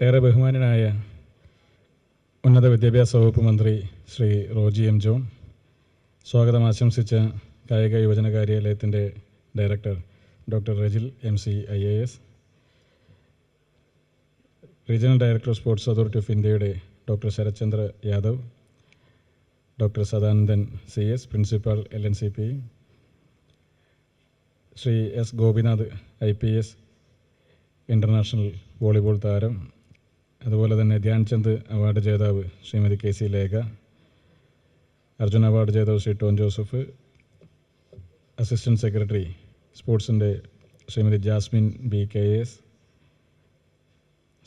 ഏറെ ബഹുമാനനായ ഉന്നത വിദ്യാഭ്യാസ വകുപ്പ് മന്ത്രി ശ്രീ റോജി എം ജോൺ, സ്വാഗതം ആശംസിച്ച കായിക യുവജന കാര്യാലയത്തിൻ്റെ director doctor Rajil MC IAS, regional director sports authority of ഇന്ത്യയുടെ doctor Sharathchandra Yadav, doctor Sadanandan CS, principal LNCP, Shri S Gopinath IPS, international volleyball താരം, അതുപോലെ തന്നെ ധ്യാൻചന്ദ് അവാർഡ് ജേതാവ് ശ്രീമതി KC ലേഖ, അർജുന അവാർഡ് ജേതാവ് Shri Tom Joseph, assistant secretary സ്പോർട്സിൻ്റെ Shrimati Jasmine BKS,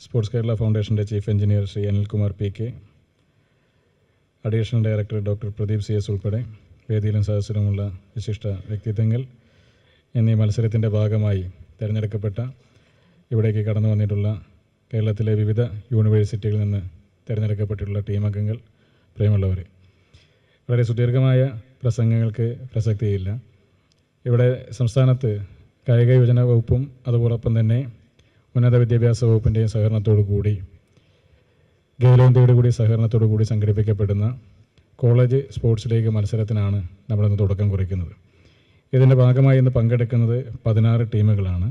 sports Kerala ഫൗണ്ടേഷൻ്റെ chief engineer Shri Anilkumar PK, additional director doctor Pradeep CS ഉൾപ്പെടെ വേദിയിലും സദസ്സിലുമുള്ള വിശിഷ്ട വ്യക്തിത്വങ്ങൾ എന്നീ മത്സരത്തിൻ്റെ ഭാഗമായി തിരഞ്ഞെടുക്കപ്പെട്ട ഇവിടേക്ക് കടന്നു വന്നിട്ടുള്ള കേരളത്തിലെ വിവിധ യൂണിവേഴ്സിറ്റികളിൽ നിന്ന് തിരഞ്ഞെടുക്കപ്പെട്ടിട്ടുള്ള ടീം അംഗങ്ങൾ, പ്രിയമുള്ളവർ, വളരെ സുദീർഘമായ പ്രസംഗങ്ങൾക്ക് പ്രസക്തിയില്ല. ഇവിടെ സംസ്ഥാനത്ത് കായിക യുവജന വകുപ്പും അതോടൊപ്പം തന്നെ ഉന്നത വിദ്യാഭ്യാസ വകുപ്പിൻ്റെയും സഹകരണത്തോടു കൂടി ഖേലോ ഇന്ത്യയുടെ കൂടി സഹകരണത്തോടു കൂടി സംഘടിപ്പിക്കപ്പെടുന്ന കോളേജ് സ്പോർട്സ് ലീഗ് മത്സരത്തിനാണ് നമ്മളിന്ന് തുടക്കം കുറിക്കുന്നത്. ഇതിൻ്റെ ഭാഗമായി ഇന്ന് പങ്കെടുക്കുന്നത് 16 ടീമുകളാണ്.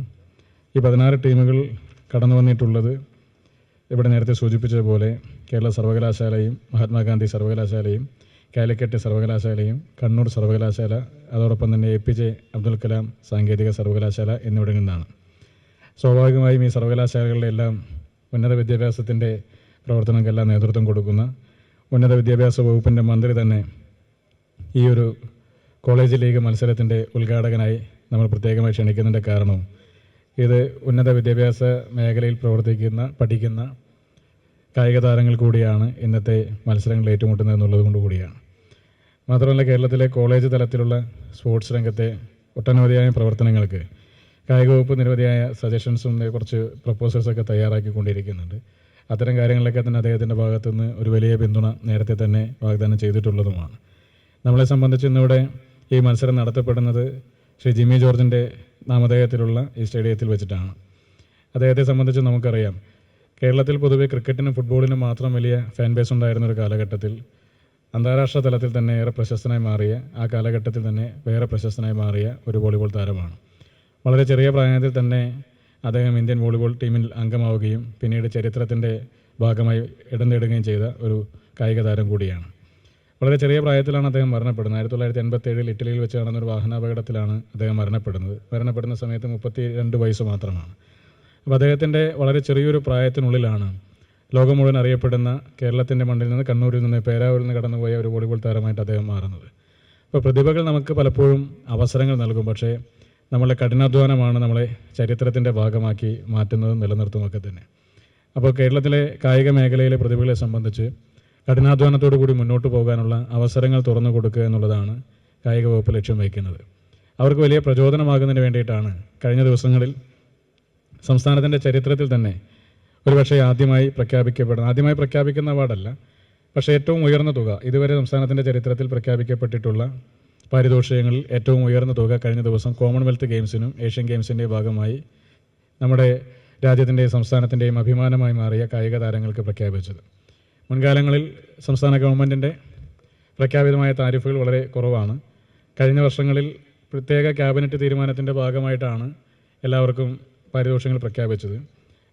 ഈ 16 ടീമുകൾ കടന്നു വന്നിട്ടുള്ളത് ഇവിടെ നേരത്തെ സൂചിപ്പിച്ചതുപോലെ കേരള സർവകലാശാലയും മഹാത്മാഗാന്ധി സർവകലാശാലയും കാലിക്കറ്റ് സർവകലാശാലയും കണ്ണൂർ സർവകലാശാല അതോടൊപ്പം തന്നെ APJ അബ്ദുൽ കലാം സാങ്കേതിക സർവകലാശാല എന്നിവിടങ്ങളിൽ നിന്നാണ്. സ്വാഭാവികമായും ഈ സർവകലാശാലകളിലെല്ലാം ഉന്നത വിദ്യാഭ്യാസത്തിൻ്റെ പ്രവർത്തനങ്ങൾക്കെല്ലാം നേതൃത്വം കൊടുക്കുന്ന ഉന്നത വിദ്യാഭ്യാസ വകുപ്പിൻ്റെ മന്ത്രി തന്നെ ഈ ഒരു കോളേജ് ലീഗ് മത്സരത്തിൻ്റെ ഉദ്ഘാടകനായി നമ്മൾ പ്രത്യേകമായി ക്ഷണിക്കുന്നതിൻ്റെ കാരണവും ഇത് ഉന്നത വിദ്യാഭ്യാസ മേഖലയിൽ പഠിക്കുന്ന കായിക താരങ്ങൾ കൂടിയാണ് ഇന്നത്തെ മത്സരങ്ങൾ ഏറ്റുമുട്ടുന്നത് എന്നുള്ളത് കൊണ്ട് കൂടിയാണ്. മാത്രമല്ല, കേരളത്തിലെ കോളേജ് തലത്തിലുള്ള സ്പോർട്സ് രംഗത്തെ ഒട്ടനവധിയായ പ്രവർത്തനങ്ങൾക്ക് കായിക വകുപ്പ് നിരവധിയായ സജഷൻസും കുറച്ച് പ്രപ്പോസൽസൊക്കെ തയ്യാറാക്കിക്കൊണ്ടിരിക്കുന്നുണ്ട്. അത്തരം കാര്യങ്ങളിലൊക്കെ തന്നെ അദ്ദേഹത്തിൻ്റെ ഭാഗത്തുനിന്ന് ഒരു വലിയ പിന്തുണ നേരത്തെ തന്നെ വാഗ്ദാനം ചെയ്തിട്ടുള്ളതുമാണ്. നമ്മളെ സംബന്ധിച്ച് ഇന്നിവിടെ ഈ മത്സരം നടത്തപ്പെടുന്നത് ശ്രീ ജിമ്മി ജോർജിൻ്റെ നാമധേയത്തിലുള്ള ഈ സ്റ്റേഡിയത്തിൽ വെച്ചിട്ടാണ്. അദ്ദേഹത്തെ സംബന്ധിച്ച് നമുക്കറിയാം, കേരളത്തിൽ പൊതുവെ ക്രിക്കറ്റിനും ഫുട്ബോളിനും മാത്രം വലിയ ഫാൻ ബേസ് ഉണ്ടായിരുന്ന ഒരു കാലഘട്ടത്തിൽ അന്താരാഷ്ട്ര തലത്തിൽ തന്നെ ഏറെ പ്രശസ്തനായി മാറിയ, ആ കാലഘട്ടത്തിൽ തന്നെ വേറെ പ്രശസ്തനായി മാറിയ ഒരു വോളിബോൾ താരമാണ്. വളരെ ചെറിയ പ്രായത്തിൽ തന്നെ അദ്ദേഹം ഇന്ത്യൻ വോളിബോൾ ടീമിൽ അംഗമാവുകയും പിന്നീട് ചരിത്രത്തിൻ്റെ ഭാഗമായി ഇടം നേടുകയും ചെയ്ത ഒരു കായിക താരം കൂടിയാണ്. വളരെ ചെറിയ പ്രായത്തിലാണ് അദ്ദേഹം മരണപ്പെടുന്നത്. 1987 ഇറ്റലിയിൽ വെച്ച് നടന്നൊരു വാഹനാപകടത്തിലാണ് അദ്ദേഹം മരണപ്പെടുന്ന സമയത്ത് 32 വയസ്സ് മാത്രമാണ്. അപ്പോൾ അദ്ദേഹത്തിൻ്റെ വളരെ ചെറിയൊരു പ്രായത്തിനുള്ളിലാണ് ലോകം മുഴുവൻ അറിയപ്പെടുന്ന കേരളത്തിൻ്റെ മണ്ണിൽ നിന്ന്, കണ്ണൂരിൽ നിന്ന്, പേരാവൂരിൽ നിന്ന് കടന്നുപോയ ഒരു വോളിബോൾ താരമായിട്ട് അദ്ദേഹം മാറുന്നത്. അപ്പോൾ പ്രതിഭകൾ നമുക്ക് പലപ്പോഴും അവസരങ്ങൾ നൽകും, പക്ഷേ നമ്മളെ കഠിനാധ്വാനമാണ് നമ്മളെ ചരിത്രത്തിൻ്റെ ഭാഗമാക്കി മാറ്റുന്നതും നിലനിർത്തുമൊക്കെ തന്നെ. അപ്പോൾ കേരളത്തിലെ കായിക മേഖലയിലെ പ്രതിഭകളെ സംബന്ധിച്ച് കഠിനാധ്വാനത്തോടു കൂടി മുന്നോട്ട് പോകാനുള്ള അവസരങ്ങൾ തുറന്നു കൊടുക്കുക എന്നുള്ളതാണ് കായിക വകുപ്പ് ലക്ഷ്യം വയ്ക്കുന്നത്. അവർക്ക് വലിയ പ്രചോദനമാകുന്നതിന് വേണ്ടിയിട്ടാണ് കഴിഞ്ഞ ദിവസങ്ങളിൽ സംസ്ഥാനത്തിൻ്റെ ചരിത്രത്തിൽ തന്നെ ഒരുപക്ഷെ ആദ്യമായി പ്രഖ്യാപിക്കുന്ന അവാർഡല്ല, പക്ഷേ ഏറ്റവും ഉയർന്ന തുക ഇതുവരെ സംസ്ഥാനത്തിൻ്റെ ചരിത്രത്തിൽ പ്രഖ്യാപിക്കപ്പെട്ടിട്ടുള്ള പാരിതോഷികങ്ങളിൽ ഏറ്റവും ഉയർന്ന തുക കഴിഞ്ഞ ദിവസം കോമൺവെൽത്ത് ഗെയിംസിനും ഏഷ്യൻ ഗെയിംസിൻ്റെയും ഭാഗമായി നമ്മുടെ രാജ്യത്തിൻ്റെയും സംസ്ഥാനത്തിൻ്റെയും അഭിമാനമായി മാറിയ കായിക താരങ്ങൾക്ക് പ്രഖ്യാപിച്ചത്. മുൻകാലങ്ങളിൽ സംസ്ഥാന ഗവൺമെൻറ്റിൻ്റെ പ്രഖ്യാപിതമായ താരിഫുകൾ വളരെ കുറവാണ്. കഴിഞ്ഞ വർഷങ്ങളിൽ പ്രത്യേക ക്യാബിനറ്റ് തീരുമാനത്തിൻ്റെ ഭാഗമായിട്ടാണ് എല്ലാവർക്കും പാരിതോഷികങ്ങൾ പ്രഖ്യാപിച്ചത്.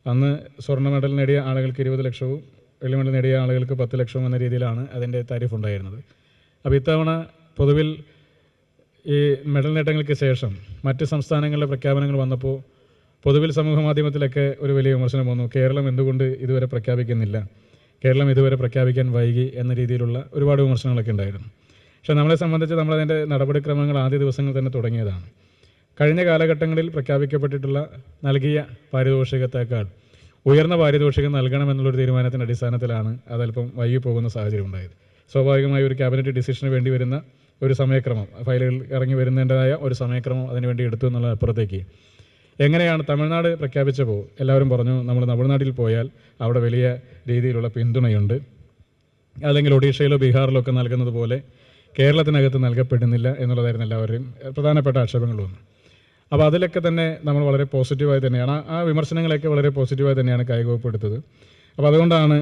അന്ന് സ്വർണ്ണ മെഡൽ നേടിയ ആളുകൾക്ക് 20 ലക്ഷവും വെള്ളി മെഡൽ നേടിയ ആളുകൾക്ക് 10 ലക്ഷവും എന്ന രീതിയിലാണ് അതിൻ്റെ താരിഫ് ഉണ്ടായിരുന്നത്. അപ്പോൾ ഇത്തവണ പൊതുവിൽ ഈ മെഡൽ നേട്ടങ്ങൾക്ക് ശേഷം മറ്റ് സംസ്ഥാനങ്ങളിലെ പ്രഖ്യാപനങ്ങൾ വന്നപ്പോൾ പൊതുവിൽ സമൂഹ മാധ്യമത്തിലൊക്കെ ഒരു വലിയ വിമർശനം വന്നു. കേരളം എന്തുകൊണ്ട് ഇതുവരെ പ്രഖ്യാപിക്കുന്നില്ല, കേരളം ഇതുവരെ പ്രഖ്യാപിക്കാൻ വൈകി എന്ന രീതിയിലുള്ള ഒരുപാട് വിമർശനങ്ങളൊക്കെ ഉണ്ടായിരുന്നു. പക്ഷേ നമ്മളെ സംബന്ധിച്ച് നമ്മളതിൻ്റെ നടപടിക്രമങ്ങൾ ആദ്യ ദിവസങ്ങൾ തന്നെ തുടങ്ങിയതാണ്. കഴിഞ്ഞ കാലഘട്ടങ്ങളിൽ പ്രഖ്യാപിക്കപ്പെട്ടിട്ടുള്ള നൽകിയ പാരിതോഷികത്തേക്കാൾ ഉയർന്ന പാരിതോഷികം നൽകണമെന്നുള്ളൊരു തീരുമാനത്തിൻ്റെ അടിസ്ഥാനത്തിലാണ് അതല്പം വൈകി പോകുന്ന സാഹചര്യം ഉണ്ടായത്. സ്വാഭാവികമായി ഒരു ക്യാബിനറ്റ് ഡിസിഷന് വേണ്ടി വരുന്ന ഒരു സമയക്രമം, ഫയലുകൾ ഇറങ്ങി വരുന്നതിൻ്റെതായ ഒരു സമയക്രമം അതിനുവേണ്ടി എടുത്തു എന്നുള്ള അപ്പുറത്തേക്ക് എങ്ങനെയാണ് തമിഴ്നാട് പ്രഖ്യാപിച്ചപ്പോൾ എല്ലാവരും പറഞ്ഞു നമ്മൾ തമിഴ്നാട്ടിൽ പോയാൽ അവിടെ വലിയ രീതിയിലുള്ള പിന്തുണയുണ്ട്, അല്ലെങ്കിൽ ഒഡീഷയിലോ ബീഹാറിലോ ഒക്കെ നൽകുന്നത് പോലെ കേരളത്തിനകത്ത് നൽകപ്പെടുന്നില്ല എന്നുള്ളതായിരുന്നു എല്ലാവരുടെയും പ്രധാനപ്പെട്ട ആക്ഷേപങ്ങളൊന്നും. അപ്പോൾ അതിലൊക്കെ തന്നെ നമ്മൾ വളരെ പോസിറ്റീവായി തന്നെയാണ് ആ വിമർശനങ്ങളൊക്കെ വളരെ പോസിറ്റീവായി തന്നെയാണ് കായിക വകുപ്പ് എടുത്തത്. അപ്പോൾ അതുകൊണ്ടാണ്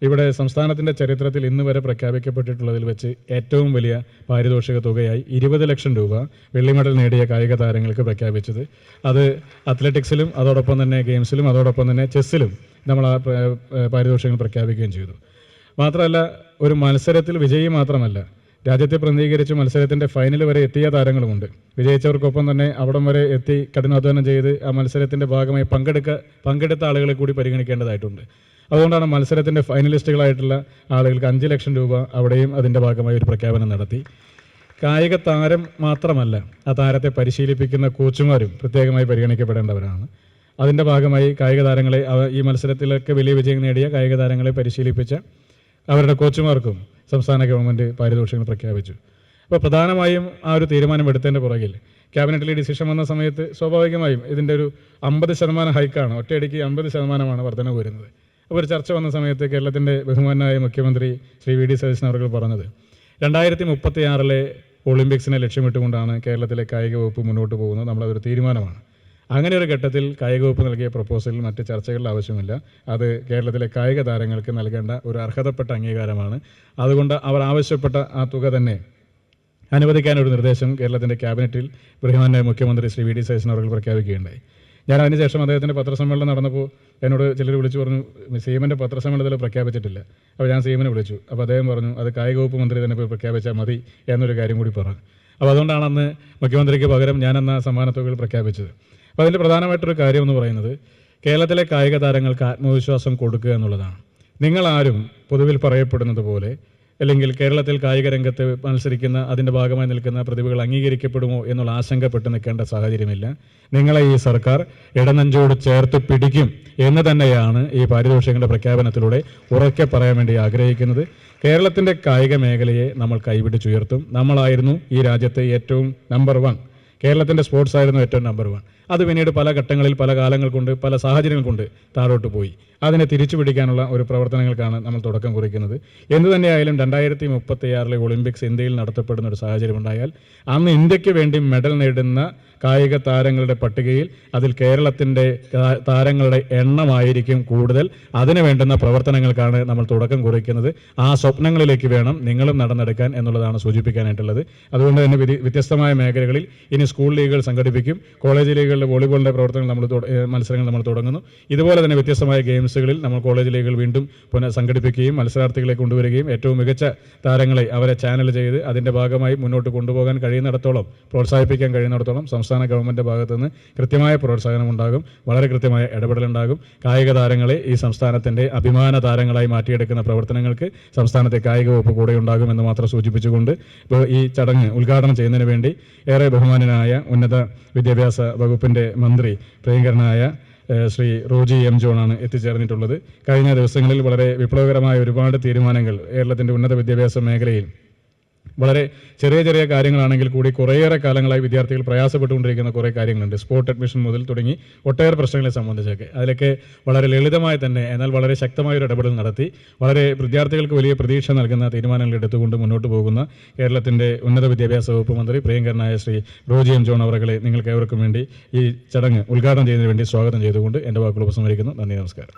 ഇവിടെ സംസ്ഥാനത്തിൻ്റെ ചരിത്രത്തിൽ ഇന്ന് വരെ പ്രഖ്യാപിക്കപ്പെട്ടിട്ടുള്ളതിൽ വെച്ച് ഏറ്റവും വലിയ പാരിതോഷിക തുകയായി 20 ലക്ഷം രൂപ വെള്ളി മെഡൽ നേടിയ കായിക താരങ്ങൾക്ക് പ്രഖ്യാപിച്ചത്. അത് അത്ലറ്റിക്സിലും അതോടൊപ്പം തന്നെ ഗെയിംസിലും അതോടൊപ്പം തന്നെ ചെസ്സിലും നമ്മൾ ആ പാരിതോഷികങ്ങൾ പ്രഖ്യാപിക്കുകയും ചെയ്തു. മാത്രമല്ല, ഒരു മത്സരത്തിൽ വിജയി മാത്രമല്ല, രാജ്യത്തെ പ്രതിനിധീകരിച്ച് മത്സരത്തിൻ്റെ ഫൈനൽ വരെ എത്തിയ താരങ്ങളുമുണ്ട്. വിജയിച്ചവർക്കൊപ്പം തന്നെ അവിടം വരെ എത്തി കഠിനാധ്വാനം ചെയ്ത് ആ മത്സരത്തിൻ്റെ ഭാഗമായി പങ്കെടുത്ത ആളുകളെ കൂടി പരിഗണിക്കേണ്ടതായിട്ടുണ്ട്. അതുകൊണ്ടാണ് മത്സരത്തിൻ്റെ ഫൈനലിസ്റ്റുകളായിട്ടുള്ള ആളുകൾക്ക് 5 ലക്ഷം രൂപ അവിടെയും അതിൻ്റെ ഭാഗമായി ഒരു പ്രഖ്യാപനം നടത്തി. കായിക താരം മാത്രമല്ല, ആ താരത്തെ പരിശീലിപ്പിക്കുന്ന കോച്ചുമാരും പ്രത്യേകമായി പരിഗണിക്കപ്പെടേണ്ടവരാണ്. അതിൻ്റെ ഭാഗമായി കായിക താരങ്ങളെ ഈ മത്സരത്തിലൊക്കെ വലിയ വിജയം നേടിയ കായിക താരങ്ങളെ പരിശീലിപ്പിച്ച അവരുടെ കോച്ചുമാർക്കും സംസ്ഥാന ഗവൺമെൻറ് പാരിതോഷികങ്ങൾ പ്രഖ്യാപിച്ചു. അപ്പോൾ പ്രധാനമായും ആ ഒരു തീരുമാനമെടുത്തതിൻ്റെ പുറകിൽ ക്യാബിനറ്റിൽ ഡിസിഷൻ വന്ന സമയത്ത് സ്വാഭാവികമായും ഇതിൻ്റെ ഒരു 50% ഹൈക്കാണ്, ഒറ്റയടിക്ക് 50% വർധന വരുന്നത്. അപ്പോൾ ഒരു ചർച്ച വന്ന സമയത്ത് കേരളത്തിൻ്റെ ബഹുമാനായ മുഖ്യമന്ത്രി ശ്രീ വി ഡി സതീശൻ അവർ പറഞ്ഞത് 2036 ഒളിമ്പിക്സിനെ ലക്ഷ്യമിട്ടുകൊണ്ടാണ് കേരളത്തിലെ കായിക വകുപ്പ് മുന്നോട്ട് പോകുന്നത്, നമ്മളതൊരു തീരുമാനമാണ്. അങ്ങനെ ഒരു ഘട്ടത്തിൽ കായിക വകുപ്പ് നൽകിയ പ്രപ്പോസലിൽ മറ്റ് ചർച്ചകളുടെ ആവശ്യമില്ല. അത് കേരളത്തിലെ കായിക താരങ്ങൾക്ക് നൽകേണ്ട ഒരു അർഹതപ്പെട്ട അംഗീകാരമാണ്. അതുകൊണ്ട് അവർ ആവശ്യപ്പെട്ട ആ തുക തന്നെ അനുവദിക്കാനൊരു നിർദ്ദേശം കേരളത്തിൻ്റെ ക്യാബിനറ്റിൽ ബഹുമാനായ മുഖ്യമന്ത്രി ശ്രീ വി ഡി സതീശൻ അവർ പ്രഖ്യാപിക്കുകയുണ്ടായി. ഞാൻ അതിനുശേഷം അദ്ദേഹത്തിൻ്റെ പത്രസമ്മേളനം നടന്നപ്പോൾ എന്നോട് ചിലർ വിളിച്ചു പറഞ്ഞു, സി.എമ്മിൻ്റെ പത്രസമ്മേളനത്തിൽ പ്രഖ്യാപിച്ചിട്ടില്ല. അപ്പോൾ ഞാൻ സി.എമ്മിനെ വിളിച്ചു. അപ്പോൾ അദ്ദേഹം പറഞ്ഞു, അത് കായിക വകുപ്പ് മന്ത്രി തന്നെ പോയി പ്രഖ്യാപിച്ചാൽ മതി എന്നൊരു കാര്യം കൂടി പറഞ്ഞു. അപ്പോൾ അതുകൊണ്ടാണ് അന്ന് മുഖ്യമന്ത്രിക്ക് പകരം ഞാനെന്ന സമ്മാന തുകകൾ പ്രഖ്യാപിച്ചത്. അപ്പോൾ അതിൻ്റെ പ്രധാനമായിട്ടൊരു കാര്യം എന്ന് പറയുന്നത് കേരളത്തിലെ കായിക താരങ്ങൾക്ക് ആത്മവിശ്വാസം കൊടുക്കുക എന്നുള്ളതാണ്. നിങ്ങളാരും പൊതുവിൽ പറയപ്പെടുന്നത് പോലെ അല്ലെങ്കിൽ കേരളത്തിൽ കായിക രംഗത്ത് മത്സരിക്കുന്ന അതിൻ്റെ ഭാഗമായി നിൽക്കുന്ന പ്രതിഭകൾ അംഗീകരിക്കപ്പെടുമോ എന്നുള്ള ആശങ്കപ്പെട്ട് നിൽക്കേണ്ട സാഹചര്യമില്ല. നിങ്ങളെ ഈ സർക്കാർ ഇടനെഞ്ചോട് ചേർത്ത് പിടിക്കും എന്ന് തന്നെയാണ് ഈ പാരിതോഷികങ്ങളുടെ പ്രഖ്യാപനത്തിലൂടെ ഉറക്കെ പറയാൻ വേണ്ടി ആഗ്രഹിക്കുന്നത്. കേരളത്തിൻ്റെ കായിക മേഖലയെ നമ്മൾ കൈപിടിച്ചുയർത്തും. നമ്മളായിരുന്നു ഈ രാജ്യത്തെ ഏറ്റവും നമ്പർ 1. കേരളത്തിൻ്റെ സ്പോർട്സ് ആയിരുന്നു ഏറ്റവും നമ്പർ 1. അത് പിന്നീട് പല ഘട്ടങ്ങളിൽ പല കാലങ്ങൾ കൊണ്ട് പല സാഹചര്യങ്ങൾ കൊണ്ട് താഴോട്ട് പോയി. അതിനെ തിരിച്ചു പിടിക്കാനുള്ള ഒരു പ്രവർത്തനങ്ങൾക്കാണ് നമ്മൾ തുടക്കം കുറിക്കുന്നത്. എന്തു തന്നെയായാലും 2036 ഒളിമ്പിക്സ് ഇന്ത്യയിൽ നടത്തപ്പെടുന്ന ഒരു സാഹചര്യം ഉണ്ടായാൽ അന്ന് ഇന്ത്യക്ക് വേണ്ടി മെഡൽ നേടുന്ന കായിക താരങ്ങളുടെ പട്ടികയിൽ അതിൽ കേരളത്തിൻ്റെ താരങ്ങളുടെ എണ്ണമായിരിക്കും കൂടുതൽ. അതിന് വേണ്ടുന്ന പ്രവർത്തനങ്ങൾക്കാണ് നമ്മൾ തുടക്കം കുറിക്കുന്നത്. ആ സ്വപ്നങ്ങളിലേക്ക് വേണം നിങ്ങളും നടന്നെടുക്കാൻ എന്നുള്ളതാണ് സൂചിപ്പിക്കാനായിട്ടുള്ളത്. അതുകൊണ്ട് തന്നെ വ്യത്യസ്തമായ മേഖലകളിൽ ഇനി സ്കൂൾ ലീഗുകൾ സംഘടിപ്പിക്കും. കോളേജ് ലീഗുകളിലെ വോളിബോളിൻ്റെ മത്സരങ്ങൾ നമ്മൾ തുടങ്ങുന്നു. ഇതുപോലെ തന്നെ വ്യത്യസ്തമായ ഗെയിംസുകളിൽ നമ്മൾ കോളേജ് ലീഗുകൾ വീണ്ടും സംഘടിപ്പിക്കുകയും മത്സരാർത്ഥികളെ കൊണ്ടുവരികയും ഏറ്റവും മികച്ച താരങ്ങളെ അവരെ ചാനൽ ചെയ്ത് അതിൻ്റെ ഭാഗമായി മുന്നോട്ട് കൊണ്ടുപോകാൻ കഴിയുന്നിടത്തോളം പ്രോത്സാഹിപ്പിക്കാൻ കഴിയുന്നിടത്തോളം സംസ്ഥാന ഗവൺമെൻറ് ഭാഗത്തു നിന്ന് കൃത്യമായ പ്രോത്സാഹനം ഉണ്ടാകും, വളരെ കൃത്യമായ ഇടപെടലുണ്ടാകും. കായിക താരങ്ങളെ ഈ സംസ്ഥാനത്തിൻ്റെ അഭിമാന താരങ്ങളായി മാറ്റിയെടുക്കുന്ന പ്രവർത്തനങ്ങൾക്ക് സംസ്ഥാനത്തെ കായിക വകുപ്പ് കൂടെ ഉണ്ടാകുമെന്ന് മാത്രം സൂചിപ്പിച്ചുകൊണ്ട് ഈ ചടങ്ങ് ഉദ്ഘാടനം ചെയ്യുന്നതിന് വേണ്ടി ഏറെ ബഹുമാനനായ ഉന്നത വിദ്യാഭ്യാസ വകുപ്പിൻ്റെ മന്ത്രി പ്രിയങ്കരനായ ശ്രീ റോജി എം ജോണാണ് എത്തിച്ചേർന്നിട്ടുള്ളത്. കഴിഞ്ഞ ദിവസങ്ങളിൽ വളരെ വിപ്ലവകരമായ ഒരുപാട് തീരുമാനങ്ങൾ കേരളത്തിൻ്റെ ഉന്നത വിദ്യാഭ്യാസ മേഖലയിൽ വളരെ ചെറിയ ചെറിയ കാര്യങ്ങളാണെങ്കിൽ കൂടി കുറേയേറെ കാലങ്ങളായി വിദ്യാർത്ഥികൾ പ്രയാസപ്പെട്ടുകൊണ്ടിരിക്കുന്ന കുറേ കാര്യങ്ങളുണ്ട്. സ്പോട്ട് അഡ്മിഷൻ മുതൽ തുടങ്ങി ഒട്ടേറെ പ്രശ്നങ്ങളെ സംബന്ധിച്ചൊക്കെ അതിലൊക്കെ വളരെ ലളിതമായി തന്നെ എന്നാൽ വളരെ ശക്തമായൊരു ഇടപെടൽ നടത്തി വളരെ വിദ്യാർത്ഥികൾക്ക് വലിയ പ്രതീക്ഷ നൽകുന്ന തീരുമാനങ്ങൾ എടുത്തുകൊണ്ട് മുന്നോട്ട് പോകുന്ന കേരളത്തിൻ്റെ ഉന്നത വിദ്യാഭ്യാസ വകുപ്പ് മന്ത്രി പ്രിയങ്കരനായ ശ്രീ റോജി എം ജോൺ അവരെ നിങ്ങൾക്ക് ഏവർക്കും വേണ്ടി ഈ ചടങ്ങ് ഉദ്ഘാടനം ചെയ്യുന്നതിന് വേണ്ടി സ്വാഗതം ചെയ്തുകൊണ്ട് എൻ്റെ വാക്കുകൾ ഉപസംഹരിക്കുന്നു. നന്ദി, നമസ്കാരം.